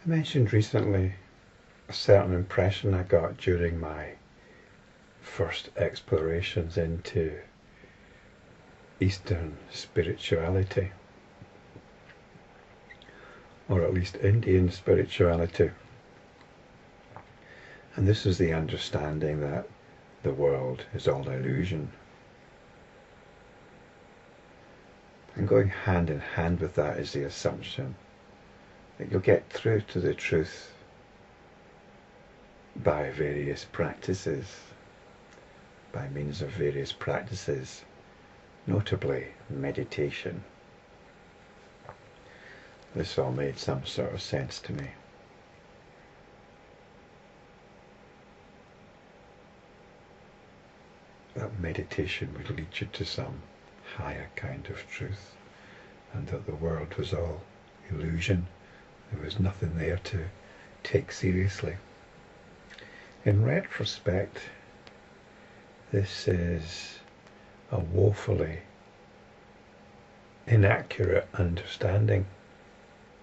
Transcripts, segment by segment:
I mentioned recently a certain impression I got during my first explorations into Eastern spirituality, or at least Indian spirituality. And this is the understanding that the world is all illusion. And going hand in hand with that is the assumption that you'll get through to the truth by various practices, by means of various practices, notably meditation. This all made some sort of sense to me. That meditation would lead you to some higher kind of truth, and that the world was all illusion. There was nothing there to take seriously. In retrospect, this is a woefully inaccurate understanding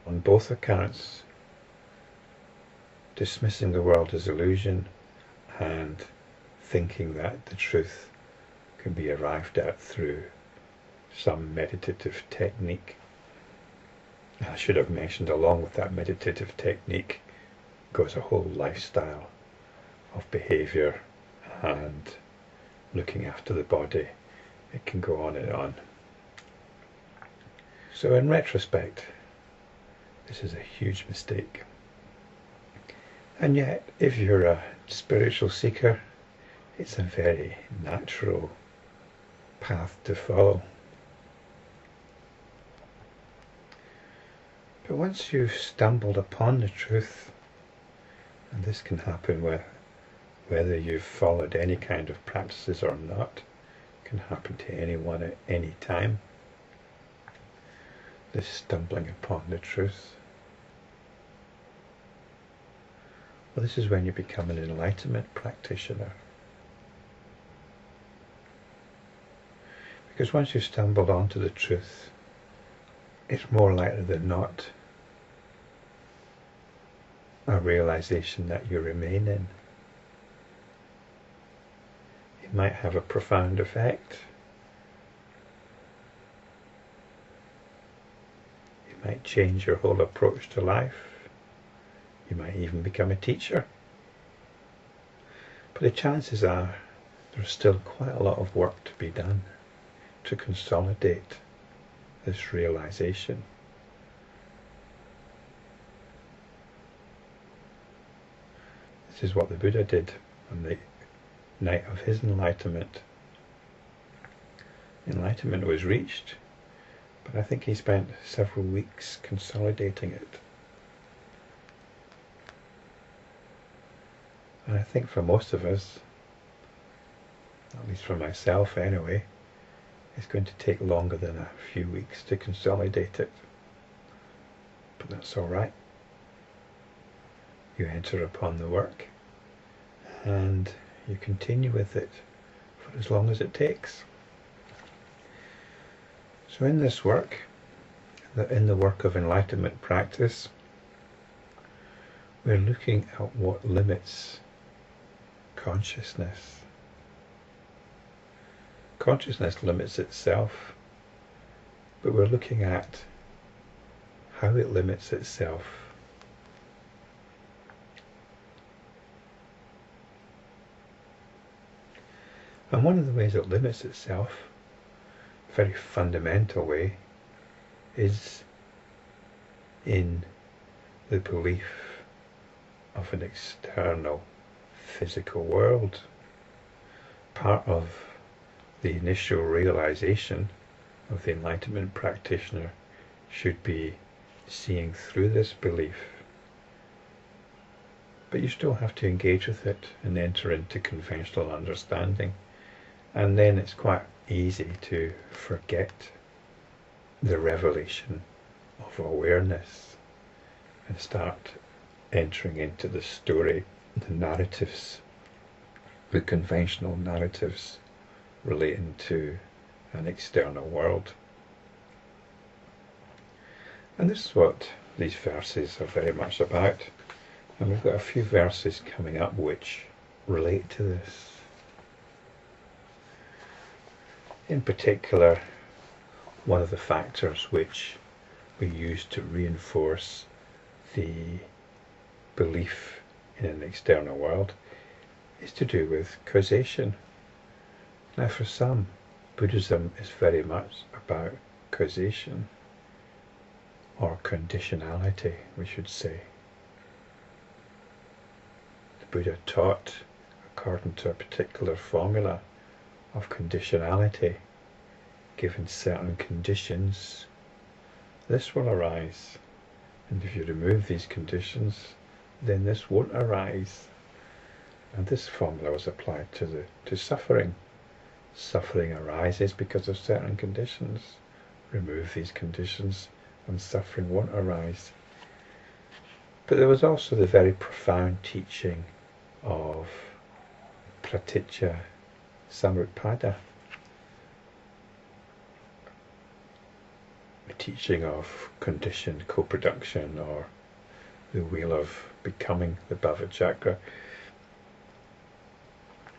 on both accounts, dismissing the world as illusion and thinking that the truth can be arrived at through some meditative technique. I should have mentioned, along with that meditative technique goes a whole lifestyle of behaviour and looking after the body. It can go on and on. So in retrospect, this is a huge mistake. And yet, if you're a spiritual seeker, it's a very natural path to follow. But once you've stumbled upon the truth, and this can happen whether you've followed any kind of practices or not, it can happen to anyone at any time, this stumbling upon the truth. Well, this is when you become an enlightenment practitioner. Because once you've stumbled onto the truth, it's more likely than not a realization that you remain in. It might have a profound effect. It might change your whole approach to life. You might even become a teacher. But the chances are there's still quite a lot of work to be done to consolidate this realization. This is what the Buddha did on the night of his enlightenment. Enlightenment was reached, but I think he spent several weeks consolidating it. And I think for most of us, at least for myself anyway, it's going to take longer than a few weeks to consolidate it. But that's all right. You enter upon the work and you continue with it for as long as it takes. So in this work, in the work of enlightenment practice, we're looking at what limits consciousness. Consciousness limits itself, but we're looking at how it limits itself. And one of the ways it limits itself, a very fundamental way, is in the belief of an external physical world. Part of the initial realization of the enlightenment practitioner should be seeing through this belief. But you still have to engage with it and enter into conventional understanding. And then it's quite easy to forget the revelation of awareness and start entering into the story, the narratives, the conventional narratives relating to an external world. And this is what these verses are very much about. And we've got a few verses coming up which relate to this. In particular, one of the factors which we use to reinforce the belief in an external world is to do with causation. Now, for some, Buddhism is very much about causation, or conditionality, we should say. The Buddha taught according to a particular formula of conditionality. Given certain conditions, this will arise. And if you remove these conditions, then this won't arise. And this formula was applied to suffering. Suffering arises because of certain conditions. Remove these conditions and suffering won't arise. But there was also the very profound teaching of Pratitya Samutpada, the teaching of conditioned co-production, or the wheel of becoming, the Bhava Chakra.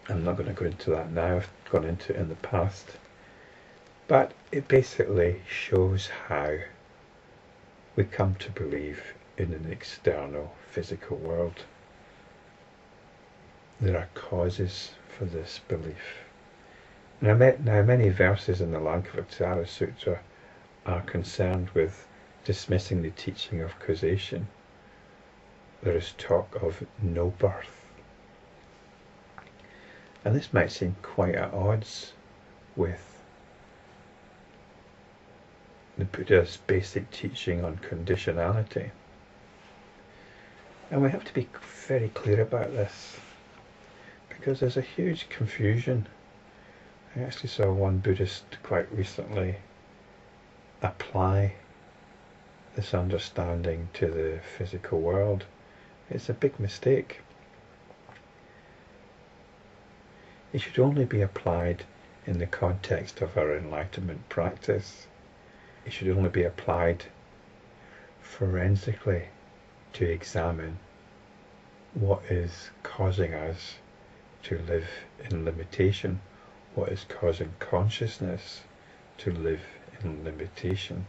I'm not going to go into that now, I've gone into it in the past. But it basically shows how we come to believe in an external physical world. There are causes for this belief. Now many verses in the Lankavatara Sutra are concerned with dismissing the teaching of causation. There is talk of no birth. And this might seem quite at odds with the Buddha's basic teaching on conditionality. And we have to be very clear about this, because there's a huge confusion. I actually saw one Buddhist quite recently apply this understanding to the physical world. It's a big mistake. It should only be applied in the context of our enlightenment practice. It should only be applied forensically to examine what is causing us to live in limitation, what is causing consciousness to live in limitation.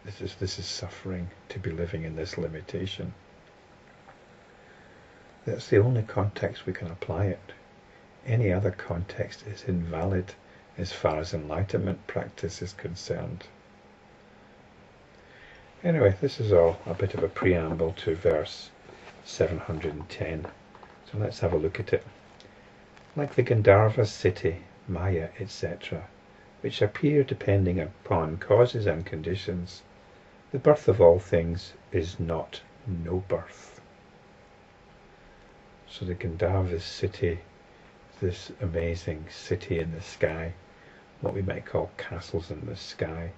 This is suffering, to be living in this limitation. That's the only context we can apply it. Any other context is invalid as far as enlightenment practice is concerned. Anyway, this is all a bit of a preamble to verse 710. So let's have a look at it. Like the Gandharvas city, Maya, etc., which appear depending upon causes and conditions, the birth of all things is not no birth. So the Gandharvas city, this amazing city in the sky, what we might call castles in the sky,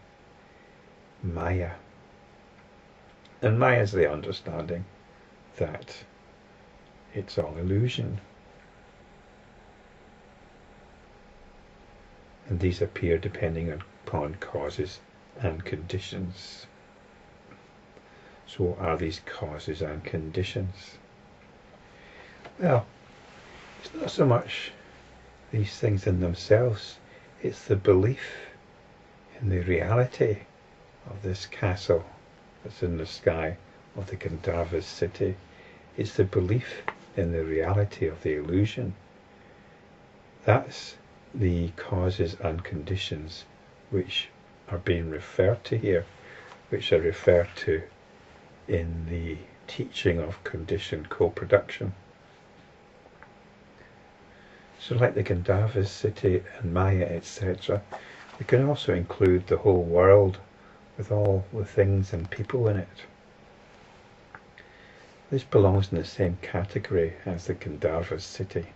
Maya. And Maya is the understanding that it's all illusion. And these appear depending upon causes and conditions. So what are these causes and conditions? Well, it's not so much these things in themselves, it's the belief in the reality of this castle that's in the sky, of the Gandharvas city. It's the belief in the reality of the illusion. That's the causes and conditions which are being referred to here, which are referred to in the teaching of conditioned co-production. So like the Gandharvas city and Maya, etc., we can also include the whole world with all the things and people in it. This belongs in the same category as the Gandharvas city.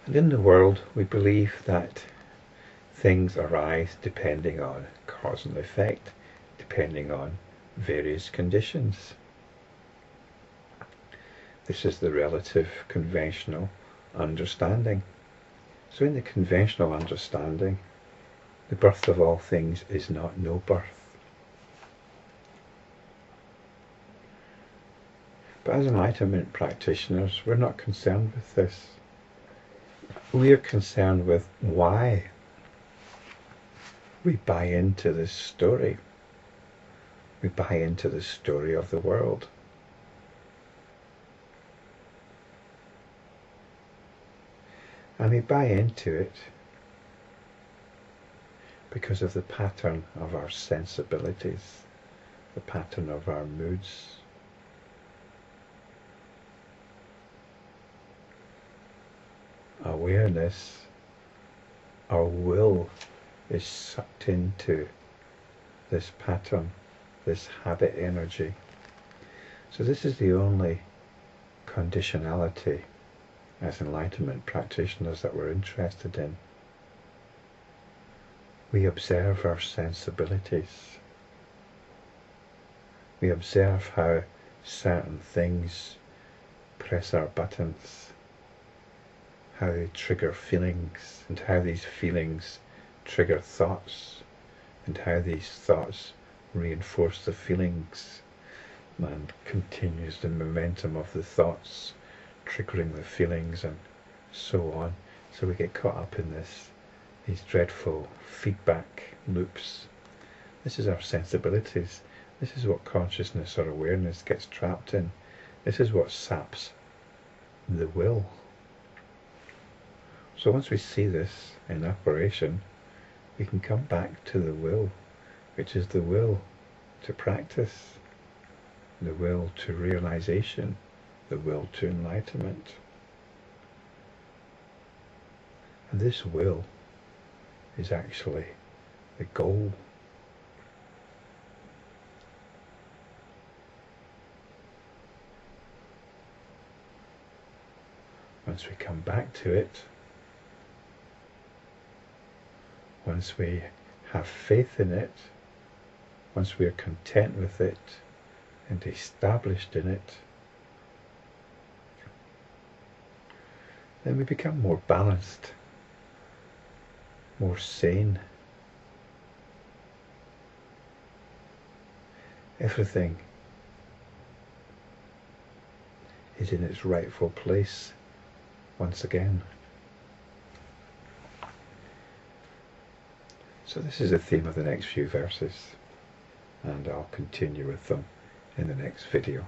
And in the world we believe that things arise depending on cause and effect, depending on various conditions. This is the relative conventional understanding. So in the conventional understanding, The birth of all things is not no birth. But as enlightenment practitioners, we're not concerned with this. We are concerned with why we buy into this story. We buy into the story of the world. And we buy into it because of the pattern of our sensibilities, the pattern of our moods. Awareness, our will is sucked into this pattern, this habit energy. So this is the only conditionality as enlightenment practitioners that we're interested in. We observe our sensibilities. We observe how certain things press our buttons, how they trigger feelings, and how these feelings trigger thoughts, and how these thoughts reinforce the feelings and continues the momentum of the thoughts triggering the feelings, and so on. So we get caught up in these dreadful feedback loops. This is our sensibilities. This is what consciousness or awareness gets trapped in. This is what saps the will. So once we see this in operation, we can come back to the will, which is the will to practice, the will to realization, the will to enlightenment. And this will is actually the goal. Once we come back to it, once we have faith in it, once we are content with it and established in it, then we become more balanced, more sane. Everything is in its rightful place once again. So this is the theme of the next few verses, and I'll continue with them in the next video.